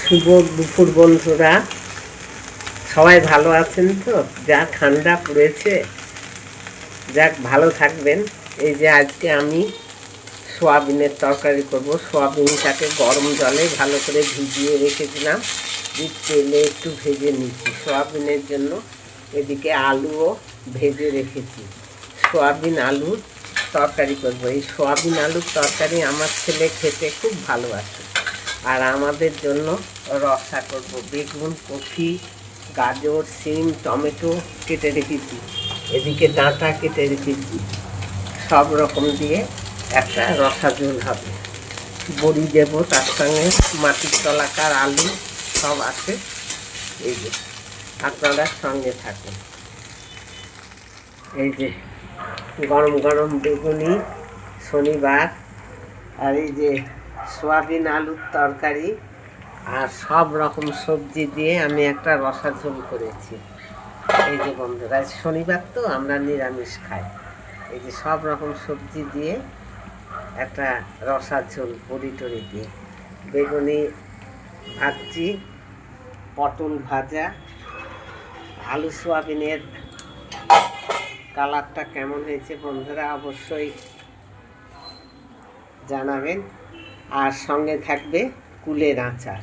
শুভ দুপুর বন্ধুরা, সবাই ভালো আছেন তো? যা ঠান্ডা পড়েছে, যাক ভালো থাকবেন। এই যে আজকে আমি সোয়াবিনের তরকারি করব। সোয়াবিনটাকে গরম জলে ভালো করে ভিজিয়ে রেখেছিলাম, তেলে একটু ভেজে নিচ্ছি সোয়াবিনের জন্য। এদিকে আলুও ভেজে রেখেছি, সোয়াবিন আলুর তরকারি করব। এই সোয়াবিন আলুর তরকারি আমার ছেলে খেতে খুব ভালোবাসে। আর আমাদের জন্য রসা করব। বেগুন, কফি, গাজর, সিম, টমেটো কেটে রেখেছি, এদিকে ডাঁটা কেটে রেখেছি। সব রকম দিয়ে একটা রসা ঝোল হবে। বড়ি দেব, তার সঙ্গে মাটির তলাকার আলু সব আছে। এই যে আপনারা সঙ্গে থাকুন। এই যে গরম গরম বেগুনি, শনিবার, আর এই যে সোয়াবিন আলুর তরকারি, আর সব রকম সবজি দিয়ে আমি একটা রসা ঝোল করেছি। এই যে বন্ধুরা, শনিবার তো আমরা নিরামিষ খাই। এই যে সব রকম সবজি দিয়ে একটা রসা ঝোল, বড়ি টড়ি দিয়ে। বেগুনি ভাজছি, পটল ভাজা, আলু সোয়াবিনের কালারটা কেমন হয়েছে বন্ধুরা অবশ্যই জানাবেন। আর সঙ্গে থাকবে কুলের আচার।